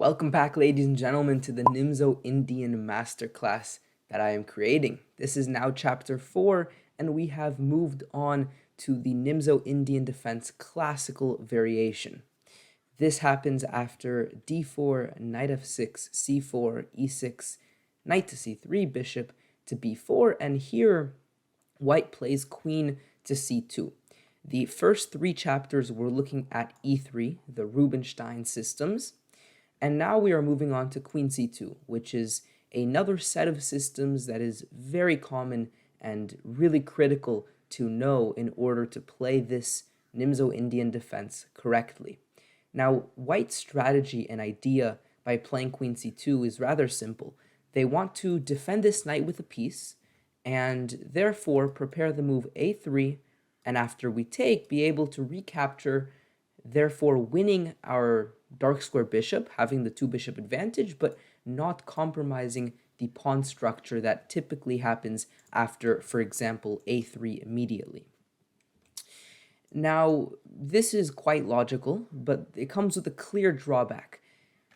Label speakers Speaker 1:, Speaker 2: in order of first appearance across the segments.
Speaker 1: Welcome back, ladies and gentlemen, to the Nimzo-Indian masterclass that I am creating. This is now chapter 4, and we have moved on to the Nimzo-Indian Defense classical variation. This happens after d4, knight f6, c4, e6, knight to c3, bishop to b4, and here white plays queen to c2. The first 3 chapters were looking at e3, the Rubinstein systems. And now we are moving on to queen c2, which is another set of systems that is very common and really critical to know in order to play this Nimzo-Indian defense correctly. Now, white's strategy and idea by playing queen c2 is rather simple. They want to defend this knight with a piece and therefore prepare the move a3, and after we take, be able to recapture, therefore winning our dark square bishop, having the 2-bishop advantage, but not compromising the pawn structure that typically happens after, for example, a3 immediately. Now, this is quite logical, but it comes with a clear drawback.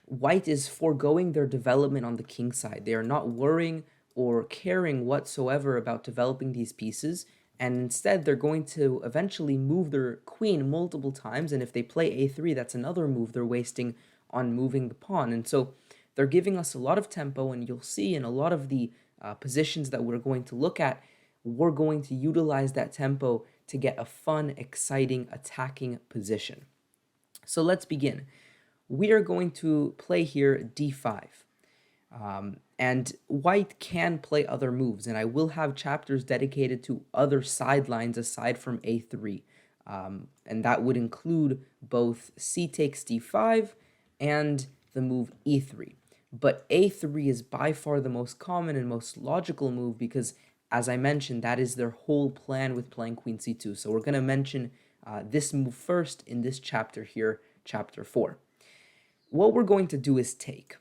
Speaker 1: White is foregoing their development on the king side. They are not worrying or caring whatsoever about developing these pieces, and instead they're going to eventually move their queen multiple times, and if they play a3, that's another move they're wasting on moving the pawn. And so they're giving us a lot of tempo, and you'll see in a lot of the positions that we're going to look at, we're going to utilize that tempo to get a fun, exciting, attacking position. So let's begin. We are going to play here d5. And white can play other moves, and I will have chapters dedicated to other sidelines aside from a3, and that would include both c takes d5 and the move e3. But a3 is by far the most common and most logical move because, as I mentioned, that is their whole plan with playing queen c2. So we're going to mention this move first in this chapter here, chapter 4. What we're going to do is take.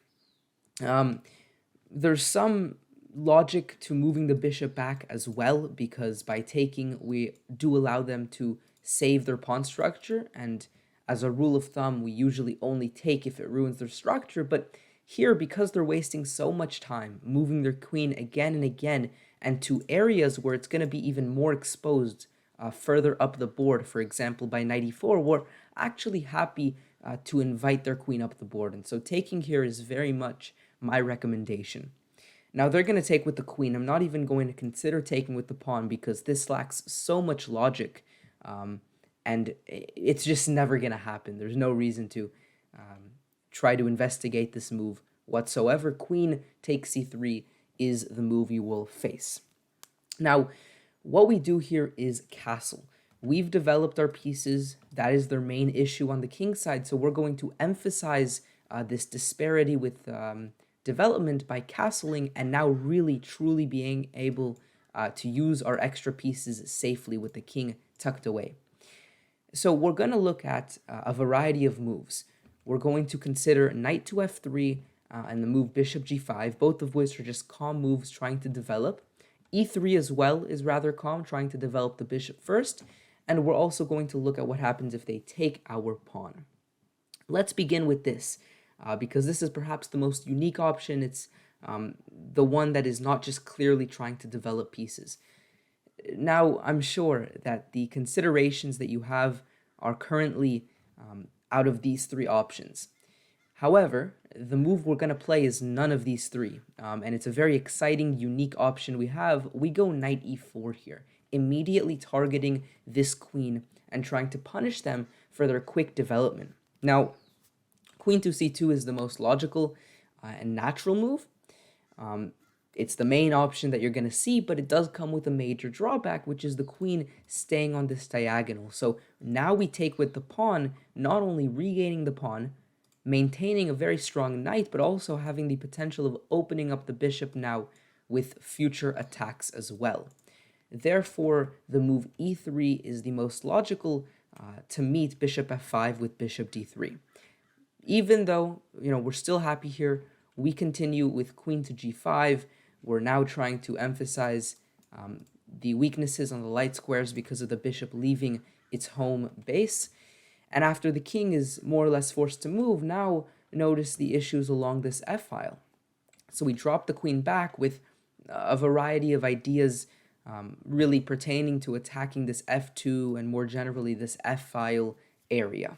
Speaker 1: There's some logic to moving the bishop back as well, because by taking, we do allow them to save their pawn structure, and as a rule of thumb, we usually only take if it ruins their structure. But here, because they're wasting so much time moving their queen again and again, and to areas where it's going to be even more exposed further up the board, for example, by knight e4, we're actually happy to invite their queen up the board. And so taking here is very much my recommendation. Now they're going to take with the queen. I'm not even going to consider taking with the pawn because this lacks so much logic, and it's just never going to happen. There's no reason to try to investigate this move whatsoever. Queen takes c3 is the move you will face. Now, what we do here is castle. We've developed our pieces. That is their main issue on the king side, so we're going to emphasize this disparity with development by castling, and now really truly being able to use our extra pieces safely with the king tucked away. So we're going to look at a variety of moves. We're going to consider knight to f3 and the move bishop g5, both of which are just calm moves trying to develop. e3 as well is rather calm, trying to develop the bishop first, and we're also going to look at what happens if they take our pawn. Let's begin with this. Because this is perhaps the most unique option. It's the one that is not just clearly trying to develop pieces. Now, I'm sure that the considerations that you have are currently out of these 3 options. However, the move we're going to play is none of these 3, and it's a very exciting, unique option we have. We go knight e4 here, immediately targeting this queen and trying to punish them for their quick development. Now, queen to c2 is the most logical and natural move. It's the main option that you're going to see, but it does come with a major drawback, which is the queen staying on this diagonal. So now we take with the pawn, not only regaining the pawn, maintaining a very strong knight, but also having the potential of opening up the bishop now with future attacks as well. Therefore, the move e3 is the most logical to meet bishop f5 with bishop d3. Even though, we're still happy here, we continue with queen to g5. We're now trying to emphasize the weaknesses on the light squares because of the bishop leaving its home base. And after the king is more or less forced to move, now notice the issues along this f-file. So we drop the queen back with a variety of ideas really pertaining to attacking this f2 and more generally this f-file area.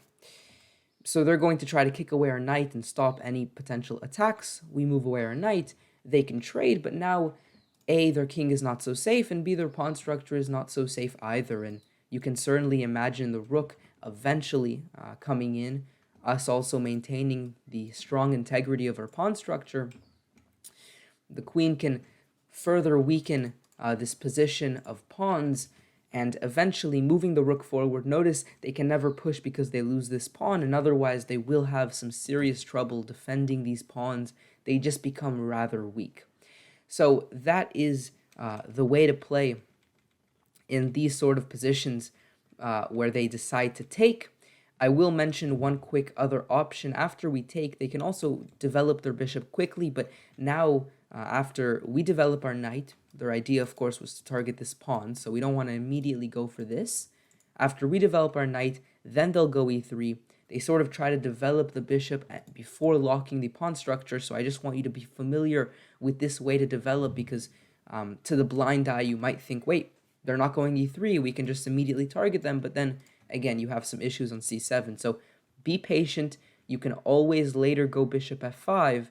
Speaker 1: So they're going to try to kick away our knight and stop any potential attacks. We move away our knight. They can trade, but now A, their king is not so safe, and B, their pawn structure is not so safe either. And you can certainly imagine the rook eventually coming in, us also maintaining the strong integrity of our pawn structure. The queen can further weaken this position of pawns, and eventually moving the rook forward. Notice they can never push because they lose this pawn, and otherwise they will have some serious trouble defending these pawns. They just become rather weak. So that is the way to play in these sort of positions where they decide to take. I will mention one quick other option. After we take, they can also develop their bishop quickly, but now after we develop our knight, their idea, of course, was to target this pawn, so we don't want to immediately go for this. After we develop our knight, then they'll go e3. They sort of try to develop the bishop before locking the pawn structure, so I just want you to be familiar with this way to develop, because to the blind eye, you might think, wait, they're not going e3, we can just immediately target them, but then, again, you have some issues on c7, so be patient. You can always later go bishop f5,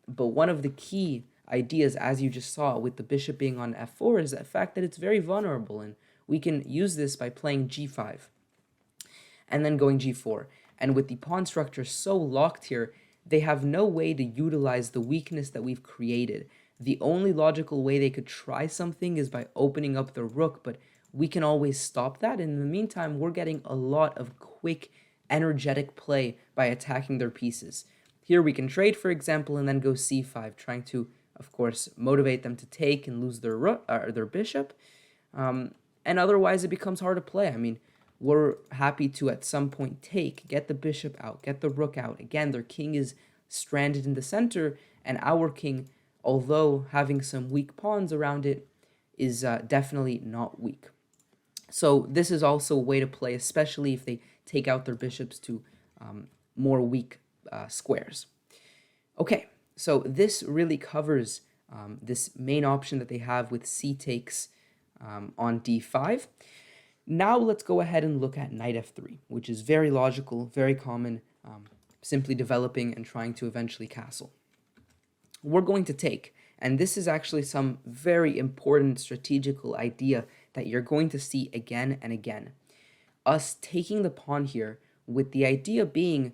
Speaker 1: but one of the key ideas, as you just saw with the bishop being on f4, is the fact that it's very vulnerable, and we can use this by playing g5 and then going g4. And with the pawn structure so locked here, they have no way to utilize the weakness that we've created. The only logical way they could try something is by opening up the rook, but we can always stop that. In the meantime, we're getting a lot of quick, energetic play by attacking their pieces. Here we can trade, for example, and then go c5, trying to, of course, motivate them to take and lose their their bishop. And otherwise, it becomes hard to play. I mean, we're happy to, at some point, take, get the bishop out, get the rook out. Again, their king is stranded in the center, and our king, although having some weak pawns around it, is definitely not weak. So this is also a way to play, especially if they take out their bishops to more weak squares. Okay, so this really covers this main option that they have with c takes on d5. Now let's go ahead and look at knight f3, which is very logical, very common, simply developing and trying to eventually castle. We're going to take, and this is actually some very important strategical idea that you're going to see again and again. Us taking the pawn here with the idea being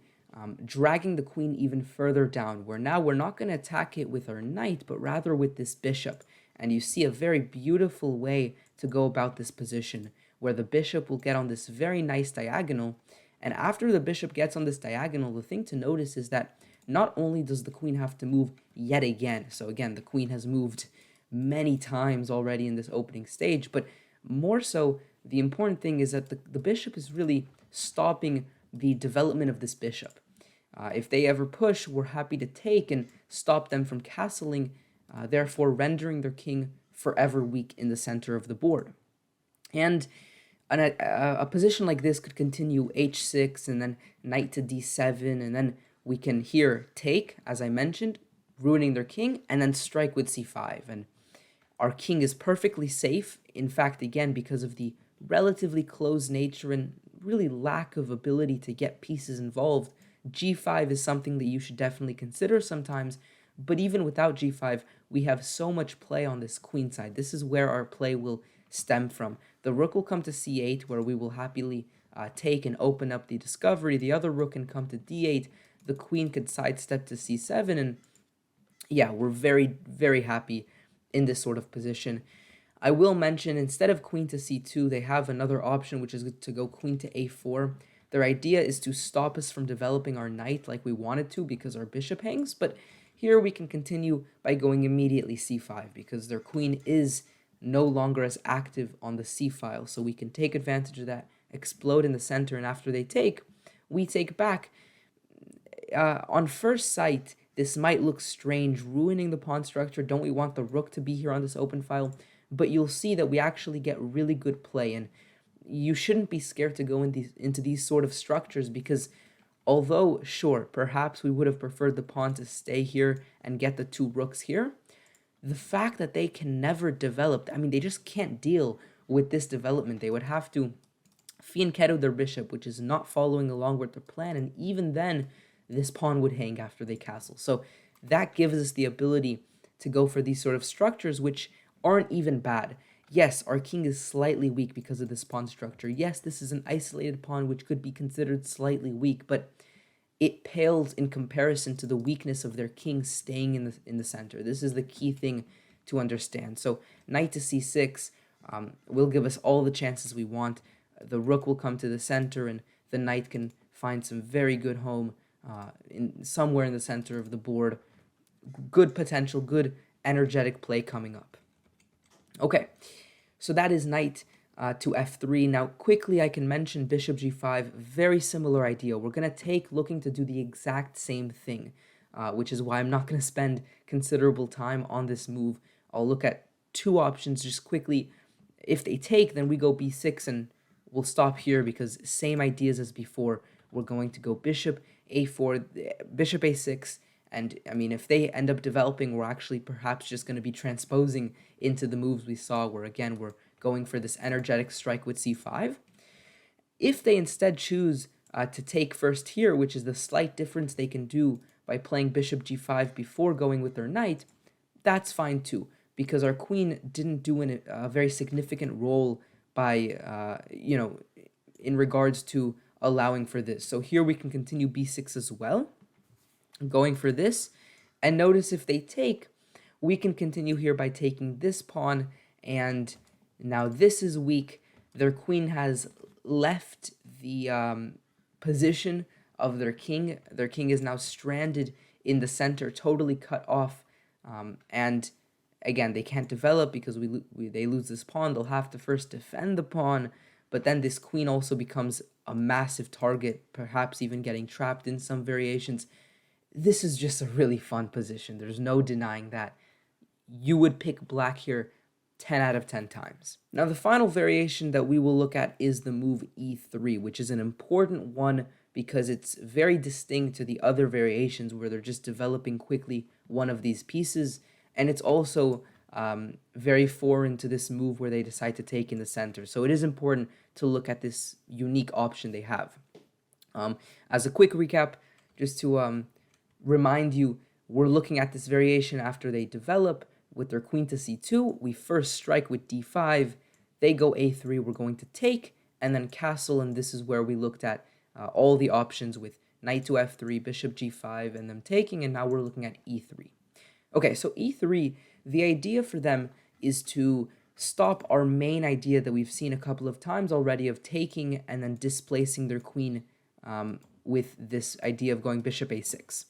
Speaker 1: dragging the queen even further down, where now we're not going to attack it with our knight, but rather with this bishop. And you see a very beautiful way to go about this position, where the bishop will get on this very nice diagonal. And after the bishop gets on this diagonal, the thing to notice is that not only does the queen have to move yet again, so again, the queen has moved many times already in this opening stage, but more so, the important thing is that the bishop is really stopping the development of this bishop. If they ever push, we're happy to take and stop them from castling, therefore rendering their king forever weak in the center of the board. And a position like this could continue h6 and then knight to d7, and then we can here take, as I mentioned, ruining their king, and then strike with c5. And our king is perfectly safe, in fact, again, because of the relatively close nature and really lack of ability to get pieces involved. g5 is something that you should definitely consider sometimes, but even without g5, we have so much play on this queen side. This is where our play will stem from. The rook will come to c8, where we will happily take and open up the discovery. The other rook can come to d8. The queen could sidestep to c7, and yeah, we're very, very happy in this sort of position. I will mention, instead of queen to c2, they have another option, which is to go queen to a4. Their idea is to stop us from developing our knight like we wanted to because our bishop hangs, but here we can continue by going immediately c5 because their queen is no longer as active on the c file, so we can take advantage of that, explode in the center, and after they take, we take back. On first sight, this might look strange, ruining the pawn structure. Don't we want the rook to be here on this open file? But you'll see that we actually get really good play, and you shouldn't be scared to go into these sort of structures because Although, sure, perhaps we would have preferred the pawn to stay here and get the two rooks here. The fact that they can never develop, I mean, they just can't deal with this development. They would have to fianchetto their bishop, which is not following along with their plan, and even then, this pawn would hang after they castle. So that gives us the ability to go for these sort of structures, which aren't even bad. Yes, our king is slightly weak because of this pawn structure. Yes, this is an isolated pawn, which could be considered slightly weak, but it pales in comparison to the weakness of their king staying in the center. This is the key thing to understand. So knight to c6 will give us all the chances we want. The rook will come to the center, and the knight can find some very good home somewhere in the center of the board. Good potential, good energetic play coming up. Okay, so that is knight to f3. Now, quickly, I can mention bishop g5, very similar idea. We're going to take looking to do the exact same thing, which is why I'm not going to spend considerable time on this move. I'll look at two options just quickly. If they take, then we go b6, and we'll stop here because same ideas as before. We're going to go bishop a4, bishop a6, and I mean, if they end up developing, we're actually perhaps just going to be transposing into the moves we saw, where again, we're going for this energetic strike with c5. If they instead choose to take first here, which is the slight difference they can do by playing bishop g5 before going with their knight, that's fine too, because our queen didn't do a very significant role by, in regards to allowing for this. So here we can continue b6 as well, going for this. And notice if they take, we can continue here by taking this pawn, and now this is weak. Their queen has left the position of their king. Their king is now stranded in the center, totally cut off. And again, they can't develop because they lose this pawn. They'll have to first defend the pawn, but then this queen also becomes a massive target, perhaps even getting trapped in some variations. This is just a really fun position. There's no denying that. You would pick black here 10 out of 10 times. Now, the final variation that we will look at is the move e3, which is an important one because it's very distinct to the other variations where they're just developing quickly one of these pieces. And it's also very foreign to this move where they decide to take in the center. So it is important to look at this unique option they have. As a quick recap, just to remind you, we're looking at this variation after they develop with their queen to c2. We first strike with d5. They go a3. We're going to take and then castle. And this is where we looked at all the options with knight to f3, bishop g5, and them taking. And now we're looking at e3. Okay, so e3, the idea for them is to stop our main idea that we've seen a couple of times already of taking and then displacing their queen with this idea of going bishop a6.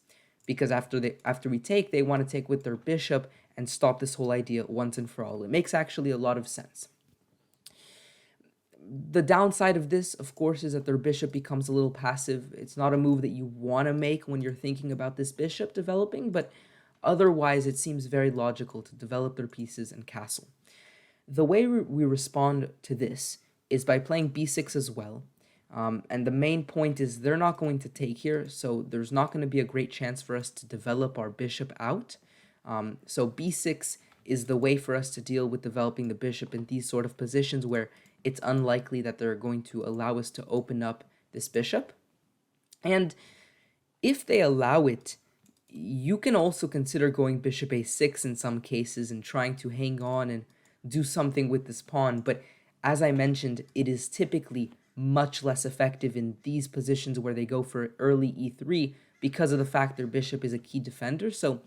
Speaker 1: Because after we take, they want to take with their bishop and stop this whole idea once and for all. It makes actually a lot of sense. The downside of this, of course, is that their bishop becomes a little passive. It's not a move that you want to make when you're thinking about this bishop developing, but otherwise it seems very logical to develop their pieces and castle. The way we respond to this is by playing b6 as well. And the main point is they're not going to take here, so there's not going to be a great chance for us to develop our bishop out. So b6 is the way for us to deal with developing the bishop in these sort of positions where it's unlikely that they're going to allow us to open up this bishop. And if they allow it, you can also consider going bishop a6 in some cases and trying to hang on and do something with this pawn. But as I mentioned, it is typically much less effective in these positions where they go for early e3 because of the fact their bishop is a key defender. So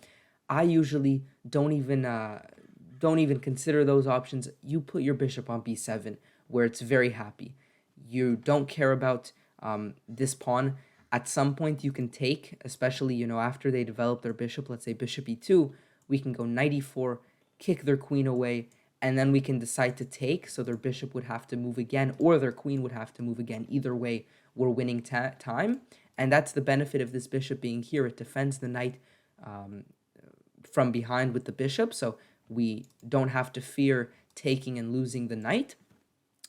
Speaker 1: I usually don't even consider those options. You put your bishop on b7 where it's very happy. You don't care about this pawn. At some point you can take, especially after they develop their bishop, let's say bishop e2, we can go knight e4, kick their queen away, and then we can decide to take, so their bishop would have to move again, or their queen would have to move again. Either way, we're winning time, and that's the benefit of this bishop being here. It defends the knight from behind with the bishop, so we don't have to fear taking and losing the knight.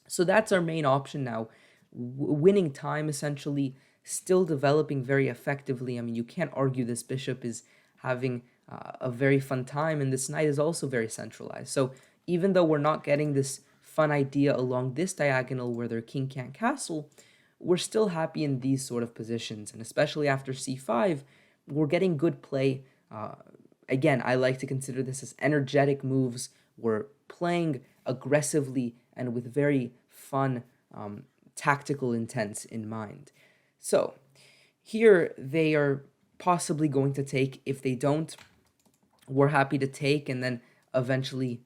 Speaker 1: So that's our main option now, winning time, essentially, still developing very effectively. I mean, you can't argue this bishop is having a very fun time, and this knight is also very centralized. So even though we're not getting this fun idea along this diagonal where their king can't castle, we're still happy in these sort of positions, and especially after c5, we're getting good play. Again, I like to consider this as energetic moves. We're playing aggressively and with very fun tactical intents in mind. So here they are possibly going to take. If they don't, we're happy to take and then eventually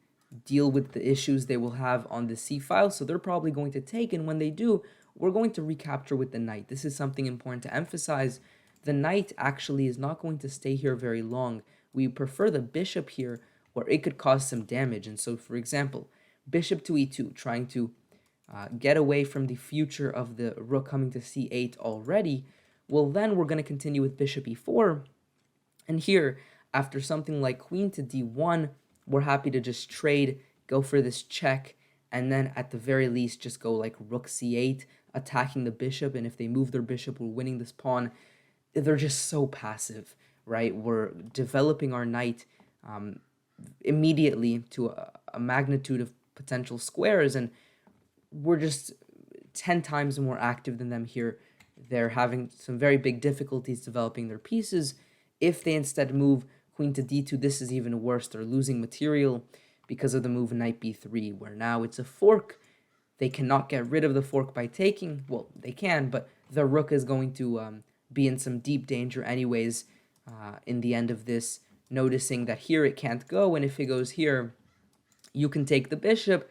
Speaker 1: deal with the issues they will have on the c file. So they're probably going to take, and when they do, we're going to recapture with the knight. This is something important to emphasize. The knight actually is not going to stay here very long. We prefer the bishop here, where it could cause some damage. And so, for example, bishop to e2, trying to get away from the future of the rook coming to c8 already. Well, then we're going to continue with bishop e4. And here, after something like queen to d1, we're happy to just trade, go for this check, and then at the very least just go like rook c8, attacking the bishop. And if they move their bishop, we're winning this pawn. They're just so passive, right? We're developing our knight immediately to a magnitude of potential squares, and we're just 10 times more active than them here. They're having some very big difficulties developing their pieces. If they instead move queen to d2, this is even worse. They're losing material because of the move knight b3, where now it's a fork. They cannot get rid of the fork by taking. Well, they can, but the rook is going to be in some deep danger anyways in the end of this, noticing that here it can't go, and if it goes here, you can take the bishop,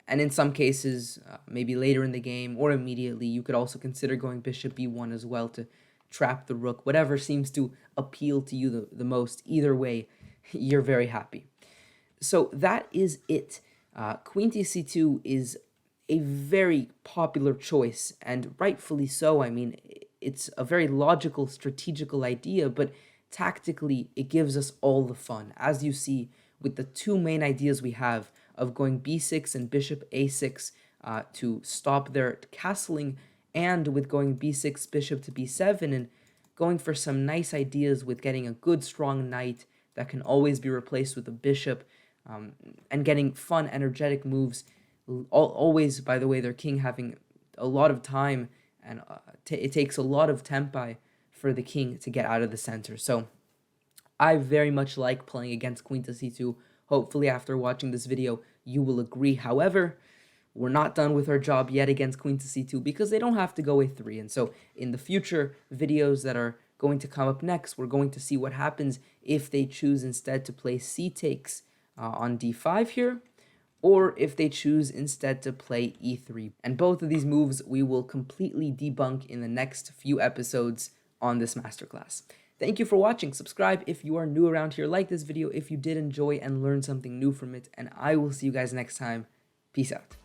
Speaker 1: and in some cases, maybe later in the game or immediately, you could also consider going bishop b1 as well to trap the rook. Whatever seems to appeal to you the most, either way, you're very happy. So that is it. Queen to c2 is a very popular choice, and rightfully so. I mean, it's a very logical, strategical idea, but tactically, it gives us all the fun. As you see, with the two main ideas we have of going b6 and bishop a6 to stop their castling, and with going b6, bishop to b7, and going for some nice ideas with getting a good, strong knight that can always be replaced with a bishop, and getting fun, energetic moves. Always, by the way, their king having a lot of time, and it takes a lot of tempi for the king to get out of the center. So I very much like playing against queen to c2. Hopefully after watching this video, you will agree. However, we're not done with our job yet against queen to c2 because they don't have to go a3. And so in the future videos that are going to come up next, we're going to see what happens if they choose instead to play c takes on d5 here, or if they choose instead to play e3. And both of these moves we will completely debunk in the next few episodes on this masterclass. Thank you for watching. Subscribe if you are new around here. Like this video if you did enjoy and learn something new from it. And I will see you guys next time. Peace out.